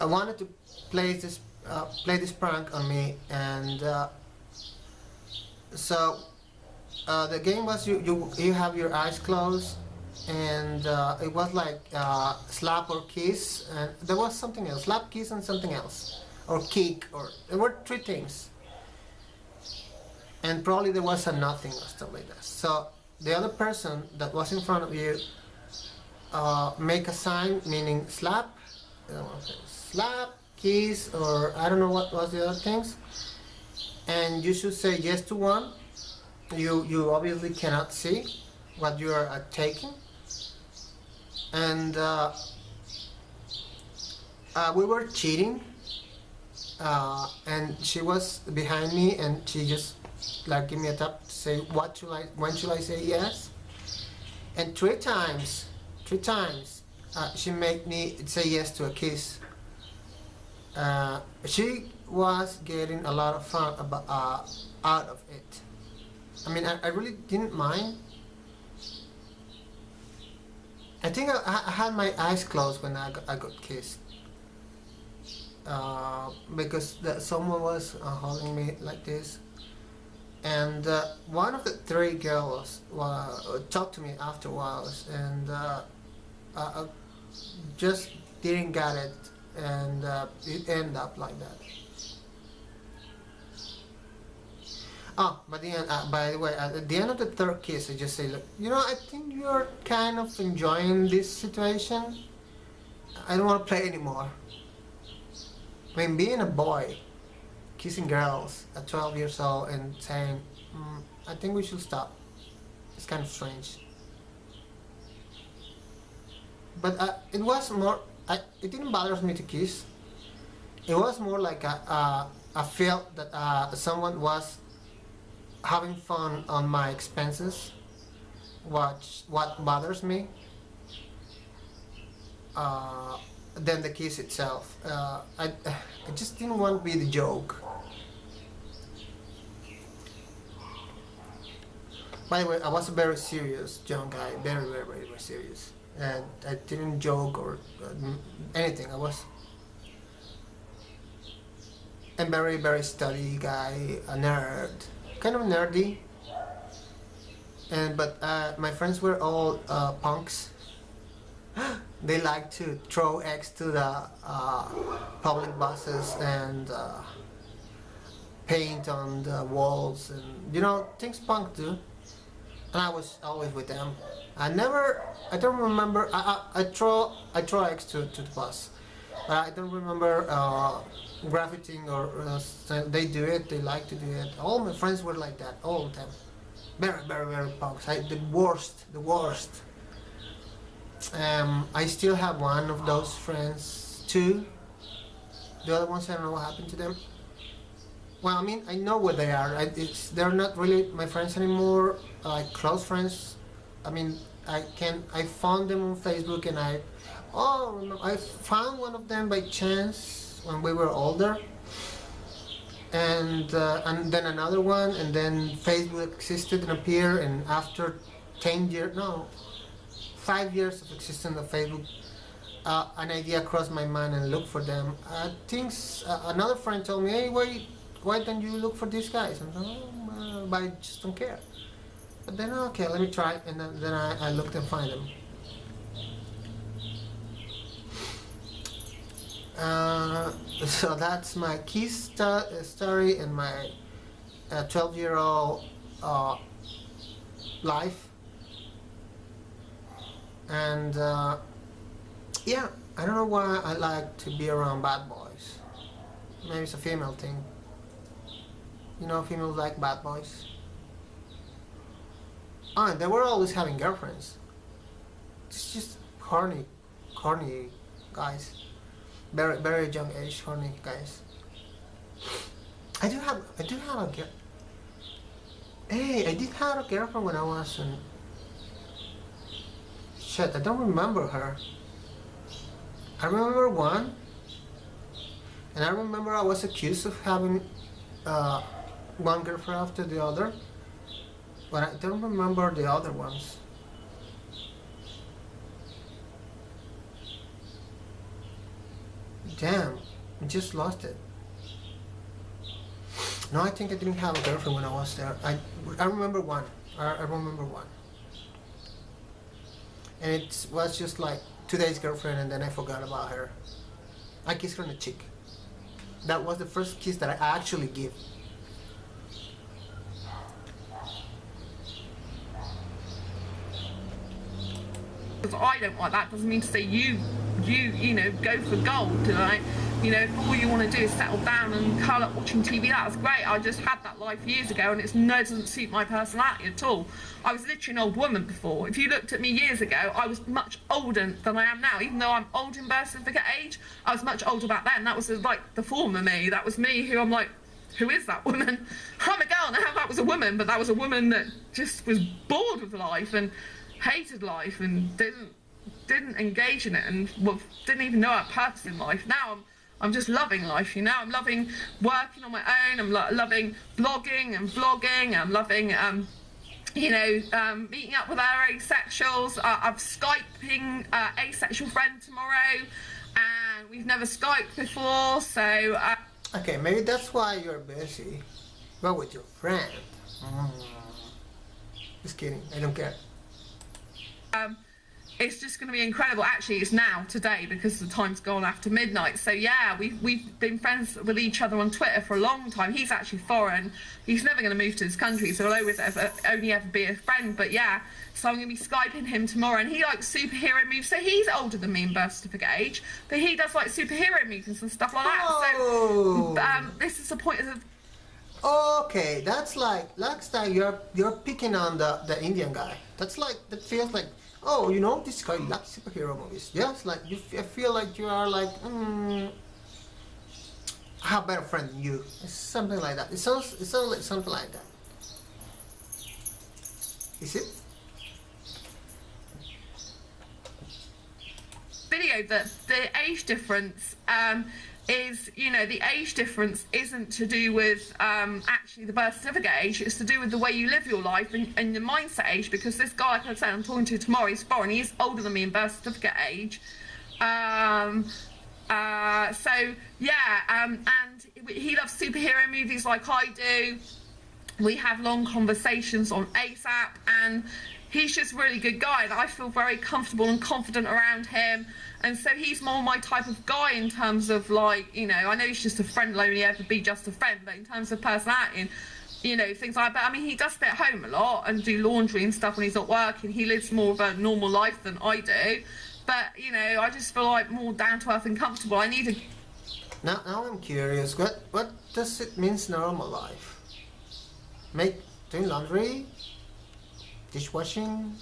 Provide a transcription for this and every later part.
I wanted to play this prank on me, and so the game was you have your eyes closed, and it was like slap or kiss, and there was something else, slap, kiss, and something else, or kick, or there were three things, and probably there was a nothing or stuff like that. So the other person that was in front of you make a sign meaning slap, slap, kiss, or I don't know what was the other things, and you should say yes to one. You obviously cannot see what you are taking, and we were cheating, and she was behind me, and she just like give me a tap to say when should I say yes, and three times she made me say yes to a kiss. She was getting a lot of fun out of it. I mean, I really didn't mind. I think I had my eyes closed when I got kissed, because someone was holding me like this, and one of the three girls talked to me afterwards, and I just didn't get it, and it ended up like that. Oh, but by the way, at the end of the third kiss, I just say, look, I think you're kind of enjoying this situation. I don't want to play anymore. I mean, being a boy, kissing girls at 12 years old and saying, I think we should stop. It's kind of strange. But it was more, it didn't bother me to kiss. It was more like I felt that someone was having fun on my expenses. What bothers me than the kiss itself. I just didn't want to be the joke. By the way, I was a very serious young guy, very, very, very, very serious, and I didn't joke or anything. I was a very, very study guy, a nerd, kind of nerdy, but my friends were all punks. They like to throw eggs to the public buses and paint on the walls, and things punk do. And I was always with them. I don't remember. I throw eggs to the bus, but I don't remember graffiting or they do it. They like to do it. All my friends were like that. All of them, very, very, very punks. The worst. I still have one of those friends too. The other ones, I don't know what happened to them. Well, I mean, I know where they are. They're not really my friends anymore, like close friends. I mean, I found them on Facebook, and I found one of them by chance when we were older, and then another one, and then Facebook existed and appeared, and after 5 years of existence of Facebook, an idea crossed my mind and looked for them. Another friend told me, hey, why don't you look for these guys? And but I just don't care. But then, okay, let me try, and then I looked and find them. So that's my kiss story and my 12-year-old life. And yeah, I don't know why I like to be around bad boys. Maybe it's a female thing. Females like bad boys. Oh, and they were always having girlfriends. It's just horny guys. Very, very young age, horny guys. I do have a girl. Hey, I did have a girlfriend when I was in. Shit, I don't remember her. I remember one, and I remember I was accused of having one girlfriend after the other, but I don't remember the other ones. Damn, I just lost it. No, I think I didn't have a girlfriend when I was there. I remember one. I remember one. And it was just like 2 days girlfriend, and then I forgot about her. I kissed her on the cheek. That was the first kiss that I actually give. Because I don't like that doesn't mean to say you know, go for gold. Like, you know, if all you want to do is settle down and curl up watching TV, that's great. I just had that life years ago, and it doesn't suit my personality at all. I was literally an old woman before. If you looked at me years ago, I was much older than I am now. Even though I'm old in birth certificate age, I was much older back then. That was like the former me. That was me who I'm like, who is that woman? I'm a girl now. That was a woman, but that was a woman that just was bored with life and hated life and didn't engage in it, and didn't even know her purpose in life. Now I'm just loving life, you know. I'm loving working on my own. I'm loving blogging and vlogging. I'm loving you know, meeting up with our asexuals. I'm Skyping asexual friend tomorrow, and we've never Skyped before, so okay, maybe that's why you're busy. But with your friend. Just kidding, I don't care. It's just going to be incredible. Actually, it's now, today, because the time's gone after midnight. So yeah, we've been friends with each other on Twitter for a long time. He's actually foreign. He's never going to move to this country, so he'll always only ever be a friend. But yeah, so I'm going to be Skyping him tomorrow, and he likes superhero movies. So he's older than me in birth certificate age, but he does like superhero movies and stuff like that. Oh. So this is the point of Okay, that's like you're picking on the Indian guy. That's like, that feels like, oh, you know, this guy likes superhero movies. Yes, like I feel like you are like, I have a better friend than you. It's something like that. It sounds like something like that. Is it? Video that the age difference is, you know, the age difference isn't to do with actually the birth certificate age. It's to do with the way you live your life and the mindset age, because this guy, like I said, I'm talking to tomorrow, he's foreign. He's older than me in birth certificate age. So yeah, and he loves superhero movies like I do. We have long conversations on ASAP, and he's just a really good guy, and I feel very comfortable and confident around him. And so he's more my type of guy in terms of, like, you know, I know he's just a friend, will only ever be just a friend, but in terms of personality and, you know, things like that. I mean, he does stay at home a lot and do laundry and stuff when he's not working. He lives more of a normal life than I do. But, you know, I just feel like more down to earth and comfortable. I need a... Now I'm curious. What does it mean, normal life? Doing laundry? Dishwashing?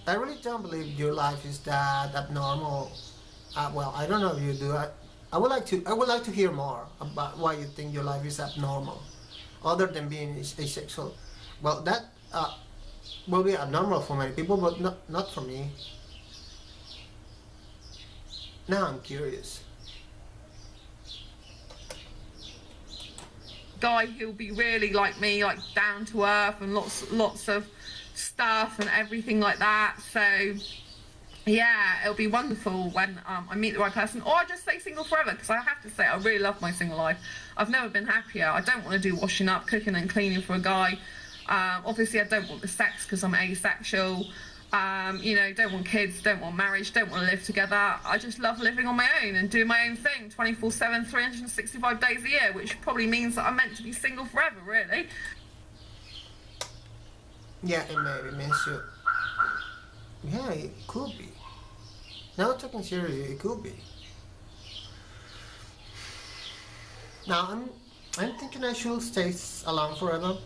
I really don't believe your life is that abnormal. Well, I don't know if you do. I would like to hear more about why you think your life is abnormal, other than being asexual. Well, that will be abnormal for many people, but not for me. Now I'm curious. Guy who'll be really like me, like down to earth and lots of stuff and everything like that. So yeah, it'll be wonderful when I meet the right person, or I just stay single forever, because I have to say I really love my single life. I've never been happier. I don't want to do washing up, cooking and cleaning for a guy. Obviously I don't want the sex because I'm asexual. You know, don't want kids, don't want marriage, don't want to live together. I just love living on my own and doing my own thing 24/7, 365 days a year, which probably means that I'm meant to be single forever, really. Yeah, it maybe means you. Yeah, it could be. Now talking seriously, it could be. Now I'm thinking I should stay alone forever,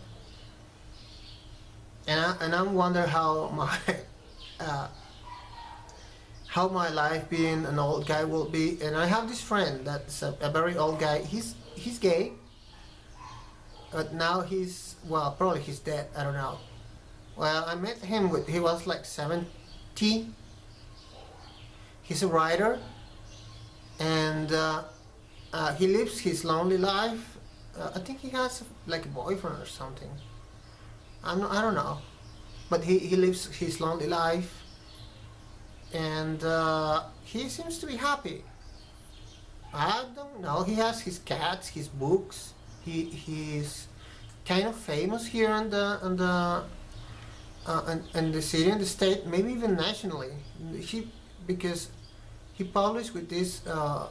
and I wonder how my life being an old guy will be. And I have this friend that's a very old guy. He's gay, but now well, probably he's dead. I don't know. Well, I met him he was like 70. He's a writer, and he lives his lonely life. I think he has like a boyfriend or something. I don't know, but he lives his lonely life, and he seems to be happy. I don't know. He has his cats, his books. He's kind of famous here in the city, in the state, maybe even nationally. Because he published with this. Well,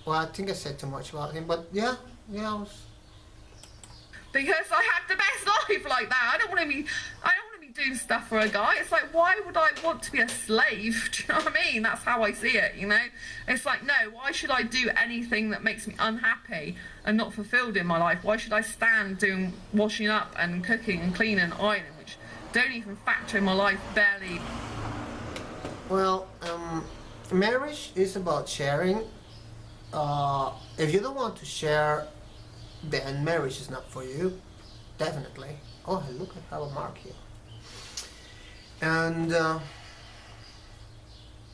I think I said too much about him, but yeah, I was. Because I had the best life like that. I don't want to be doing stuff for a guy. It's like, why would I want to be a slave? Do you know what I mean? That's how I see it, you know? It's like, no, why should I do anything that makes me unhappy and not fulfilled in my life? Why should I stand doing washing up and cooking and cleaning and ironing, which don't even factor in my life barely? Well, marriage is about sharing. If you don't want to share, then marriage is not for you. Definitely. Oh, look, I have a mark here. And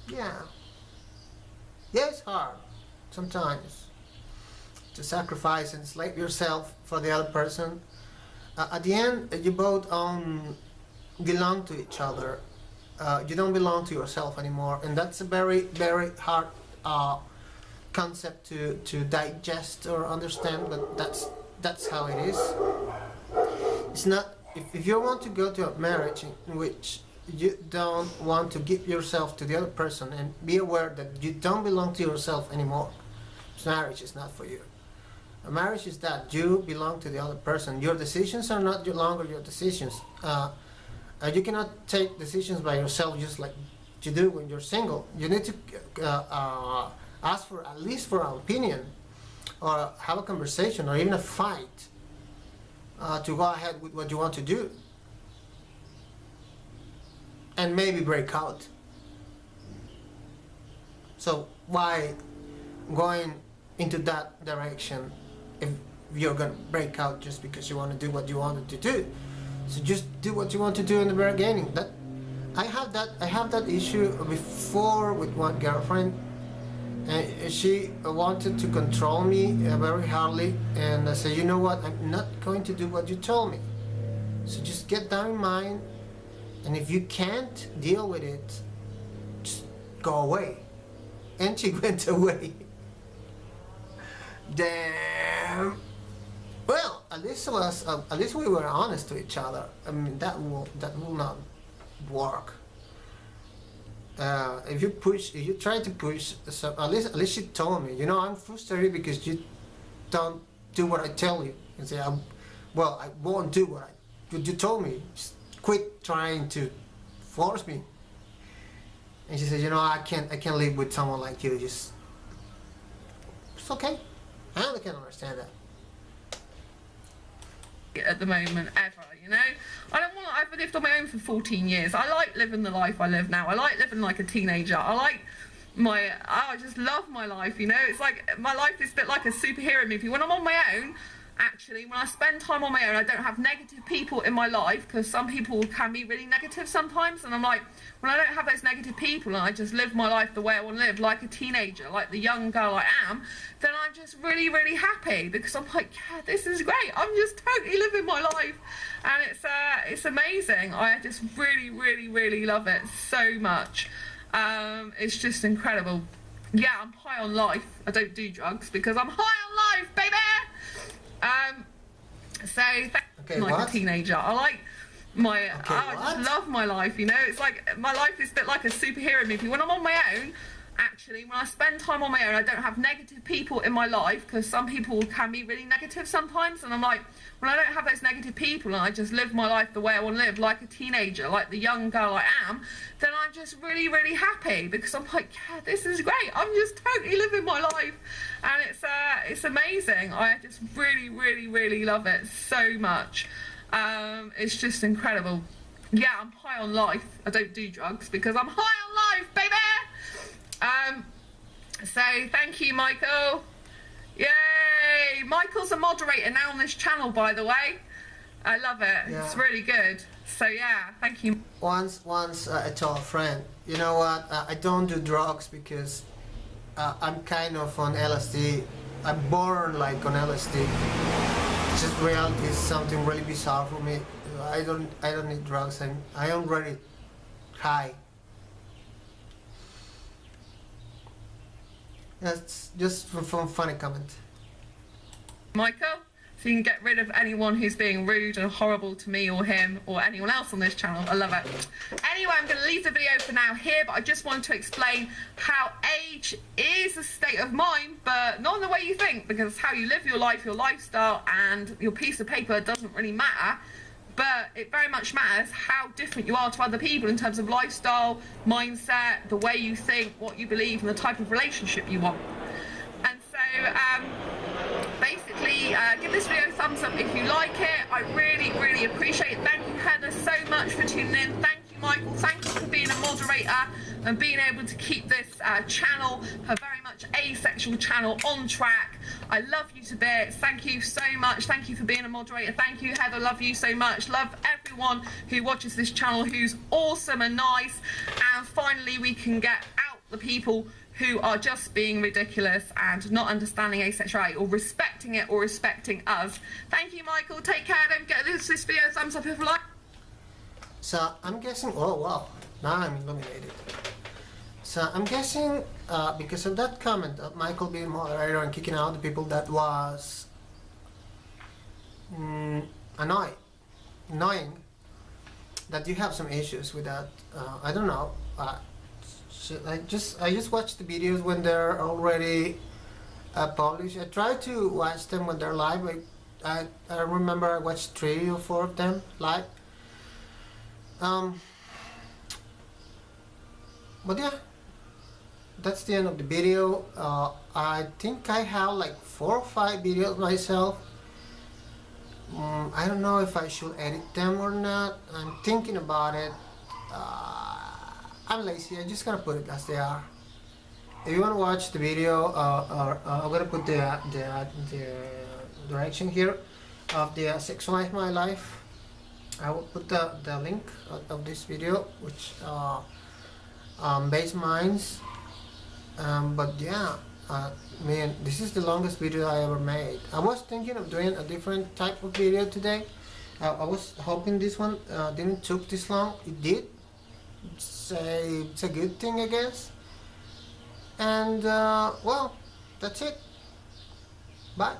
yeah, it's hard sometimes to sacrifice and slave yourself for the other person. At the end, you both belong to each other. You don't belong to yourself anymore, and that's a very, very hard concept to digest or understand. But that's how it is. It's not if you want to go to a marriage in which you don't want to give yourself to the other person, and be aware that you don't belong to yourself anymore. Marriage is not for you. A marriage is that you belong to the other person. Your decisions are not longer your decisions. You cannot take decisions by yourself just like you do when you're single. You need to ask for at least for an opinion, or have a conversation, or even a fight to go ahead with what you want to do. And maybe break out. So why going into that direction if you're gonna break out just because you want to do what you wanted to do? So just do what you want to do in the very beginning. I have that issue before with one girlfriend, and she wanted to control me very hardly, and I said, you know what, I'm not going to do what you told me. So just get that in mind. And if you can't deal with it, just go away. And she went away. Damn. Well, at least we were honest to each other. I mean, that will not work. If you try to push, so at least she told me, you know, I'm frustrated because you don't do what I tell you. And say, I won't do what you told me. Just quit trying to force me. And she said, you know, I can't live with someone like you. It's okay. I can understand that. At the moment, ever, you know, I've lived on my own for 14 years. I like living the life I live now. I like living like a teenager. I just love my life, you know. It's like my life is a bit like a superhero movie. When I'm on my own, actually, when I spend time on my own, I don't have negative people in my life, because some people can be really negative sometimes, and I'm like, when I don't have those negative people and I just live my life the way I want to live, like a teenager, like the young girl I am, then I'm just really, really happy, because I'm like, yeah, this is great. I'm just totally living my life, and it's amazing. I just really, really, really love it so much. It's just incredible. Yeah, I'm high on life. I don't do drugs because I'm high on life, baby. Like a teenager, I just love my life, you know. It's like my life is a bit like a superhero movie. When I'm on my own, actually, when I spend time on my own, I don't have negative people in my life, because some people can be really negative sometimes, and I'm like, when I don't have those negative people and I just live my life the way I want to live, like a teenager, like the young girl I am, then I'm just really, really happy, because I'm like, yeah, this is great. I'm just totally living my life, and it's amazing. I just really, really, really love it so much. It's just incredible. Yeah, I'm high on life. I don't do drugs because I'm high on life, baby. So thank you, Michael. Yay! Michael's a moderator now on this channel, by the way. I love it. Yeah. It's really good. So yeah, thank you. Once I told a friend, you know what? I don't do drugs because I'm kind of on LSD. I'm born like on LSD. It's just reality is something really bizarre for me. I don't need drugs. I already Hi. That's just from funny comment. Michael, so you can get rid of anyone who's being rude and horrible to me or him or anyone else on this channel. I love it. Anyway, I'm going to leave the video for now here, but I just wanted to explain how age is a state of mind, but not in the way you think, because it's how you live your life, your lifestyle, and your piece of paper doesn't really matter. But it very much matters how different you are to other people in terms of lifestyle, mindset, the way you think, what you believe, and the type of relationship you want. And so, basically, give this video a thumbs up if you like it. I really appreciate it. Thank you, Heather, so much for tuning in. Thank you, Michael. Thank you for being a moderator and being able to keep this channel, a very much asexual channel, on track. I love you to bits. Thank you so much. Thank you for being a moderator. Thank you, Heather. Love you so much. Love everyone who watches this channel who's awesome and nice. And finally, we can get out the people who are just being ridiculous and not understanding asexuality or respecting it or respecting us. Thank you, Michael. Take care. Don't forget this video a thumbs up if you like. So I'm guessing, oh wow, now I'm illuminated. So I'm guessing because of that comment of Michael being moderator and kicking out the people that was annoying, that you have some issues with that. I don't know. I just watch the videos when they're already published. I try to watch them when they're live. I remember I watched 3 or 4 of them live. But yeah, that's the end of the video. I think I have like 4 or 5 videos myself. I don't know if I should edit them or not. I'm thinking about it. I'm lazy. I'm just gonna put it as they are. If you want to watch the video, I'm gonna put the direction here of the Sex Life My Life. I will put the link of this video, which base minds. But yeah, man, this is the longest video I ever made. I was thinking of doing a different type of video today. I was hoping this one didn't took this long. It did. It's a good thing, I guess. And well, that's it. Bye.